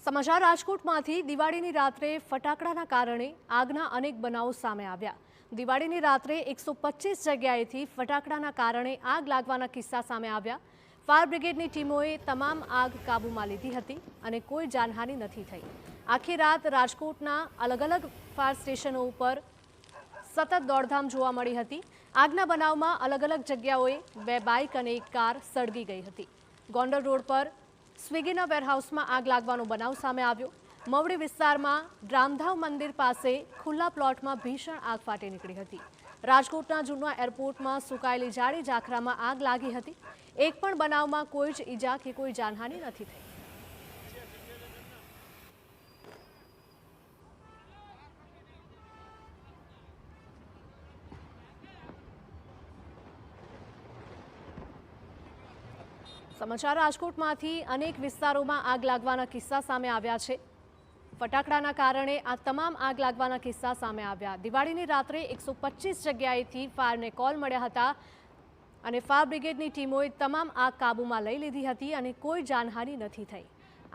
સમાચાર રાજકોટમાંથી દિવાળીની રાત્રે ફટાકડાના કારણે આગના અનેક બનાવો સામે આવ્યા। દિવાળીની રાત્રે 125 જગ્યાએથી ફટાકડાના કારણે આગ લાગવાના કિસ્સા સામે આવ્યા। ફાયર બ્રિગેડની ટીમોએ તમામ આગ કાબૂમાં લીધી હતી અને કોઈ જાનહાનિ નથી થઈ। આખી રાત રાજકોટના અલગ અલગ ફાયર સ્ટેશનો ઉપર સતત દોડધામ જોવા મળી હતી। આગના બનાવમાં અલગ અલગ જગ્યાઓએ 2 બાઇક અને 1 કાર સળગી ગઈ હતી। ગોંડલ રોડ પર સ્વિગીના વેરહાઉસમાં આગ લાગવાનો બનાવ સામે આવ્યો। મવડી વિસ્તારમાં રામધામ મંદિર પાસે ખુલ્લા પ્લોટમાં ભીષણ આગ ફાટી નીકળી હતી। રાજકોટના જૂના એરપોર્ટમાં સુકાયેલી જાળી ઝાખરામાં આગ લાગી હતી। એક પણ બનાવમાં કોઈ જ ઈજા કે કોઈ જાનહાનિ નથી થઈ। સમાચાર રાજકોટમાંથી અનેક વિસ્તારોમાં આગ લાગવાના કિસ્સા સામે આવ્યા છે। ફટાકડાના કારણે આ તમામ આગ લાગવાના કિસ્સા સામે આવ્યા। દિવાળીની રાત્રે 125 જગ્યાએથી ફાયરને કોલ મળ્યા હતા અને ફાયર બ્રિગેડની ટીમોએ તમામ આગ કાબૂમાં લઈ લીધી હતી અને કોઈ જાનહાનિ નથી થઈ।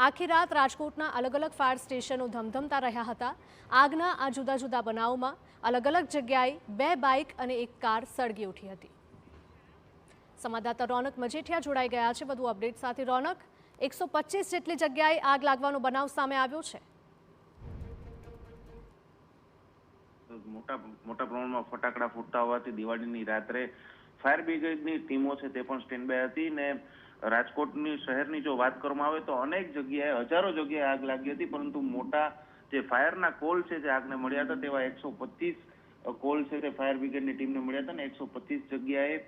આખી રાત રાજકોટના અલગ અલગ ફાયર સ્ટેશનો ધમધમતા રહ્યા હતા। આગના આ જુદા જુદા બનાવોમાં અલગ અલગ જગ્યાએ 2 બાઇક અને 1 કાર સળગી ઉઠી હતી। સંવાદદાતા રોનક મજેઠિયા જોડાઈ ગયા છે વધુ અપડેટ સાથે। રોનક, 125 જેટલી જગ્યાએ આગ લાગવાનો બનાવ સામે આવ્યો છે। મોટા પ્રમાણમાં ફટાકડા ફૂટતા હોવાથી દિવાળીની રાત્રે ફાયર બ્રિગેડની ટીમો છે તે પણ સ્ટેન્ડ બાય હતી ને રાજકોટની શહેરની જો વાત કરવામાં આવે તો અનેક જગ્યાએ હજારો જગ્યાએ આગ લાગી હતી, પરંતુ મોટા જે ફાયરના કોલ છે જે આગને મળ્યા હતા તેવા 125 કોલ છે તે ફાયર બ્રિગેડની ટીમને મળ્યા હતા ને 125 જગ્યાએ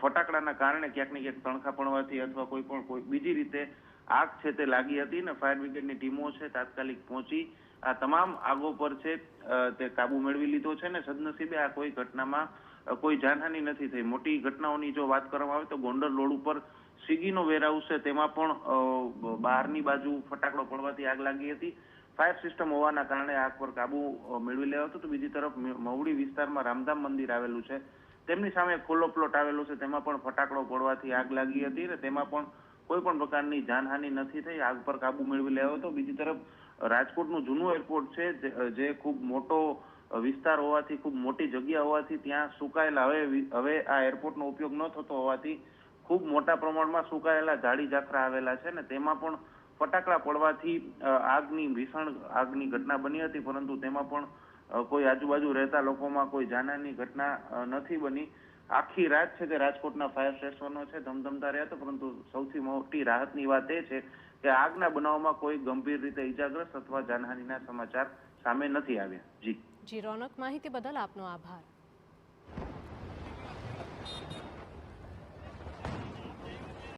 ફટાકડાના કારણે ક્યાંક ને ક્યાંક તણખા પડવાથી અથવા કોઈ બીજી રીતે આગ છે તે લાગી હતી ને ફાયર બ્રિગેડની ટીમો છે તાત્કાલિક પહોંચી આ તમામ આગો પર છે તે કાબુ મેળવી લીધો છે ને સદનસીબે આ કોઈ ઘટનામાં કોઈ જાનહાનિ નથી થઈ। મોટી ઘટનાઓની જો વાત કરવામાં આવે તો ગોંડલ રોડ ઉપર સ્વિગીનો વેરહાઉસ છે તેમાં પણ બહારની બાજુ ફટાકડો પડવાથી આગ લાગી હતી। ફાયર સિસ્ટમ હોવાના કારણે આગ પર કાબુ મેળવી લેવાયો હતો। તો બીજી તરફ મવડી વિસ્તારમાં રામધામ મંદિર આવેલું છે તેમની સામે ખુલ્લો પ્લોટ આવેલો છે તેમાં પણ ફટાકડો પડવાથી આગ લાગી હતી અને તેમાં પણ કોઈ પણ પ્રકારની જાનહાનિ નથી થઈ। આગ પર કાબુ મેળવી લેવાયો હતો। બીજી તરફ રાજકોટનું જૂનું એરપોર્ટ છે જે ખૂબ મોટો વિસ્તાર હોવાથી ખૂબ મોટી જગ્યા હોવાથી ત્યાં સુકાયેલા હવે આ એરપોર્ટનો ઉપયોગ ન થતો હોવાથી ખૂબ મોટા પ્રમાણમાં સુકાયેલા જાળી ઝાખરા આવેલા છે ને તેમાં પણ ફટાકડા પડવાથી ભીષણ આગની ઘટના બની હતી, પરંતુ તેમાં પણ કોઈ આજુબાજુ રહેતા લોકોમાં કોઈ જાનહાનિની ઘટના નથી બની। આખી રાત છે તે રાજકોટના ફાયર સ્ટેશનો છે ધમધમતા રહ્યા હતા, પરંતુ સૌથી મોટી રાહતની વાત એ છે કે આગના બનાવમાં કોઈ ગંભીર રીતે ઈજાગ્રસ્ત અથવા જાનહાનિના સમાચાર સામે નથી આવ્યા। જી રોનક, માહિતી બદલ આપનો આભાર।